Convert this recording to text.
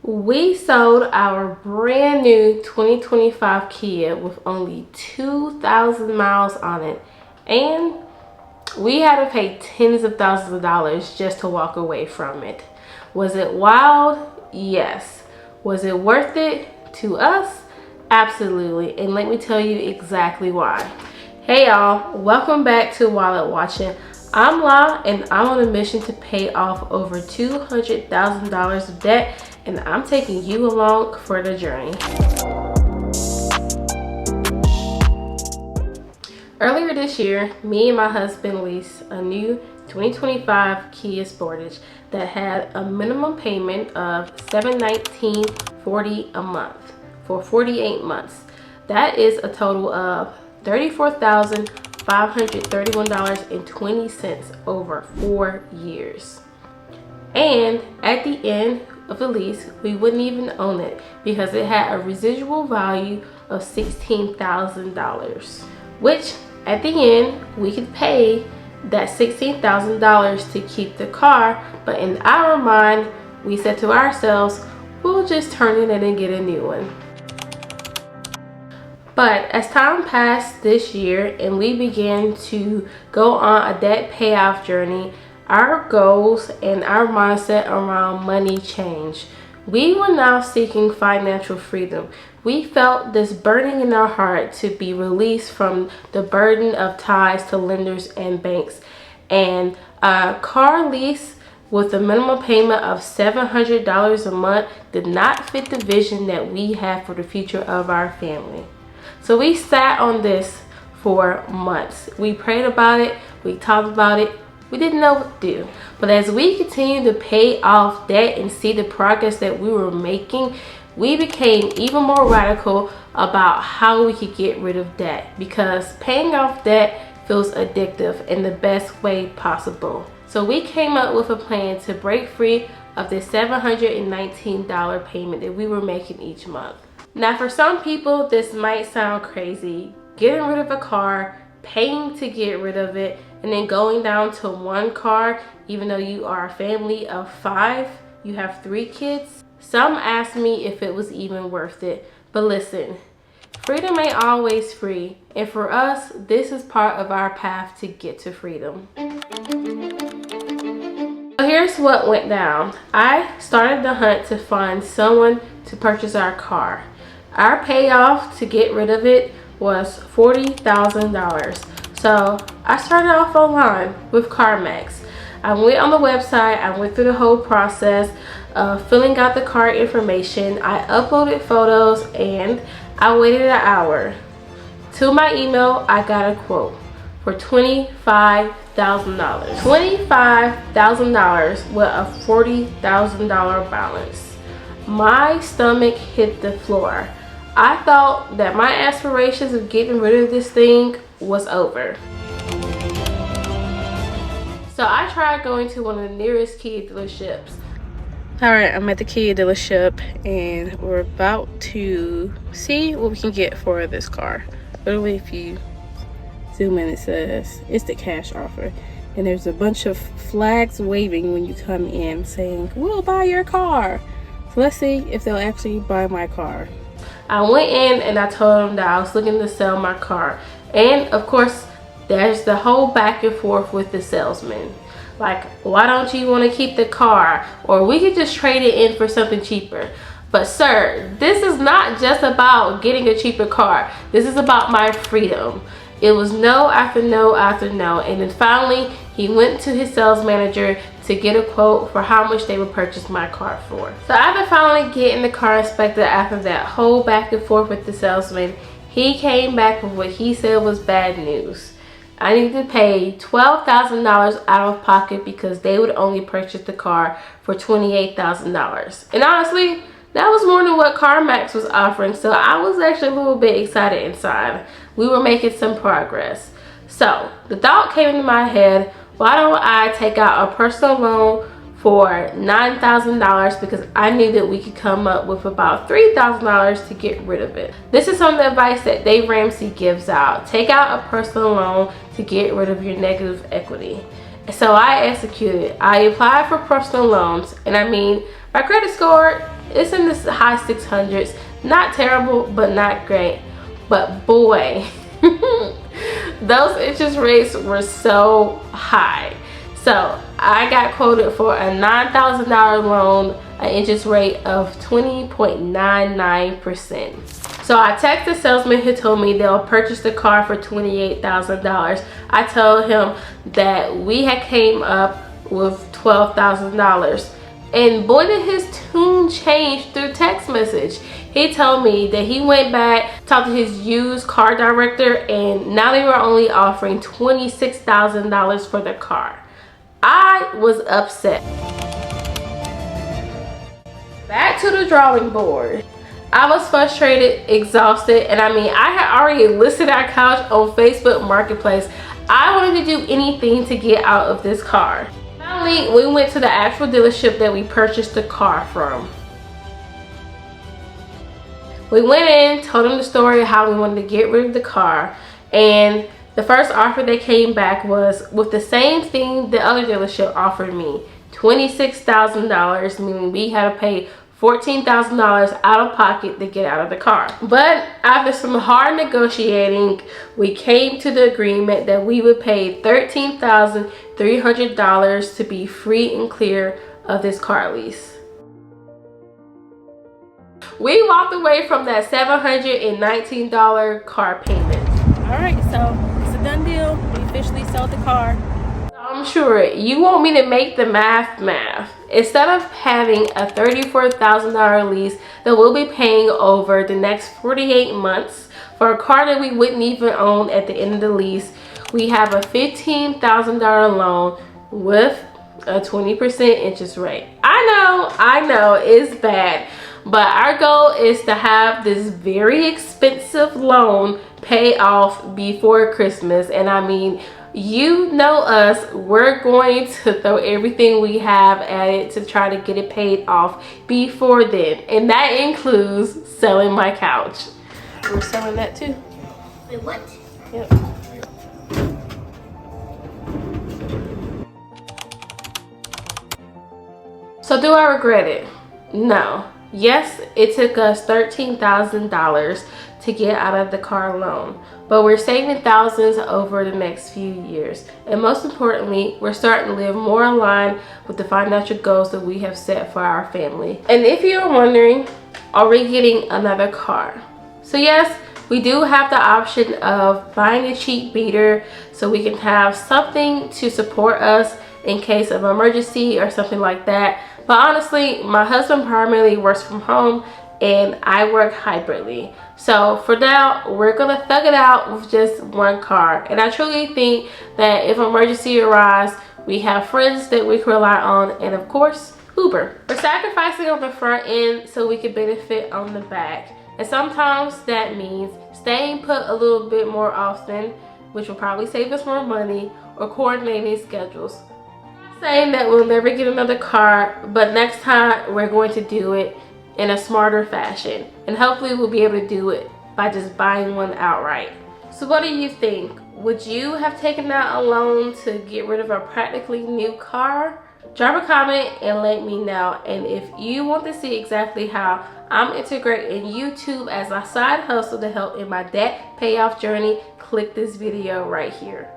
We sold our brand new 2025 Kia with only 2,000 miles on it, and we had to pay tens of thousands of dollars just to walk away from it. Was it wild? Yes. Was it worth it to us? Absolutely. And let me tell you exactly why. Hey y'all, welcome back to Wallet Watching. I'm La, and I'm on a mission to pay off over $200,000 of debt, and I'm taking you along for the journey. Earlier this year, me and my husband leased a new 2025 Kia Sportage that had a minimum payment of $719.40 a month for 48 months. That is a total of $34,531.20 over 4 years. And at the end of the lease, we wouldn't even own it because it had a residual value of $16,000, which at the end we could pay that $16,000 to keep the car. But in our mind, we said to ourselves, we'll just turn it in and get a new one. But as time passed this year and we began to go on a debt payoff journey, our goals and our mindset around money changed. We were now seeking financial freedom. We felt this burning in our heart to be released from the burden of ties to lenders and banks. And a car lease with a minimum payment of $700 a month did not fit the vision that we had for the future of our family. So we sat on this for months. We prayed about it, we talked about it, we didn't know what to do. But as we continued to pay off debt and see the progress that we were making, we became even more radical about how we could get rid of debt, because paying off debt feels addictive in the best way possible. So we came up with a plan to break free of the $719 payment that we were making each month. Now, for some people, this might sound crazy. Getting rid of a car, paying to get rid of it, and then going down to one car, even though you are a family of 5, you have 3 kids. Some asked me if it was even worth it. But listen, freedom ain't always free. And for us, this is part of our path to get to freedom. So here's what went down. I started the hunt to find someone to purchase our car. Our payoff to get rid of it was $40,000. So I started off online with Carmax. I went on the website, I went through the whole process of filling out the car information. I uploaded photos and I waited an hour. To my email, I got a quote for $25,000. $25,000 with a $40,000 balance. My stomach hit the floor. I thought that my aspirations of getting rid of this thing was over. So I tried going to one of the nearest Kia dealerships. Alright, I'm at the Kia dealership and we're about to see what we can get for this car. Literally, if you zoom in, it says it's the cash offer. And there's a bunch of flags waving when you come in saying, we'll buy your car. So let's see if they'll actually buy my car. I went in and I told them that I was looking to sell my car. And of course, there's the whole back and forth with the salesman. Like, why don't you want to keep the car? Or we could just trade it in for something cheaper. But sir, this is not just about getting a cheaper car. This is about my freedom. It was no after no after no. And then finally, he went to his sales manager to get a quote for how much they would purchase my car for. So after finally getting the car inspected, after that whole back and forth with the salesman, he came back with what he said was bad news. I need to pay $12,000 out of pocket because they would only purchase the car for $28,000. And honestly, that was more than what Carmax was offering, so I was actually a little bit excited inside. We were making some progress. So the thought came into my head, why don't I take out a personal loan for $9,000, because I knew that we could come up with about $3,000 to get rid of it. This is some of the advice that Dave Ramsey gives out. Take out a personal loan to get rid of your negative equity. So I executed. I applied for personal loans, and I mean, my credit score It's in the high 600s. Not terrible, but not great. But boy, those interest rates were so high. So I got quoted for a $9,000 loan, an interest rate of 20.99%. So I texted the salesman who told me they'll purchase the car for $28,000. I told him that we had came up with $12,000. And boy, did his tune change through text message. He told me that he went back, talked to his used car director, and now they were only offering $26,000 for the car. I was upset. Back to the drawing board. I was frustrated, exhausted, and I mean, I had already listed our couch on Facebook Marketplace. I wanted to do anything to get out of this car. Finally, we went to the actual dealership that we purchased the car from. We went in, told them the story of how we wanted to get rid of the car, and the first offer that came back was with the same thing the other dealership offered me, $26,000, meaning we had to pay $14,000 out of pocket to get out of the car. But after some hard negotiating, we came to the agreement that we would pay $13,300 to be free and clear of this car lease. We walked away from that $719 car payment. All right, so it's a done deal. We officially sold the car. I'm sure you want me to make the math. Instead of having a $34,000 lease that we'll be paying over the next 48 months for a car that we wouldn't even own at the end of the lease, we have a $15,000 loan with a 20% interest rate. I know, it's bad. But our goal is to have this very expensive loan pay off before Christmas. And I mean, you know us, we're going to throw everything we have at it to try to get it paid off before then. And that includes selling my couch. We're selling that too. Wait, what? Yep. So do I regret it? No. Yes, it took us $13,000 to get out of the car loan, but we're saving thousands over the next few years. And most importantly, we're starting to live more aligned with the financial goals that we have set for our family. And if you're wondering, are we getting another car? So yes, we do have the option of buying a cheap beater so we can have something to support us in case of emergency or something like that. But honestly, my husband primarily works from home and I work hybridly. So for now, we're gonna thug it out with just one car. And I truly think that if emergency arrives, we have friends that we can rely on, and of course, Uber. We're sacrificing on the front end so we can benefit on the back. And sometimes that means staying put a little bit more often, which will probably save us more money, or coordinating schedules. Saying that we'll never get another car, but next time we're going to do it in a smarter fashion, and hopefully we'll be able to do it by just buying one outright. So what do you think? Would you have taken out a loan to get rid of a practically new car? Drop a comment and let me know. And if you want to see exactly how I'm integrating YouTube as a side hustle to help in my debt payoff journey, click this video right here.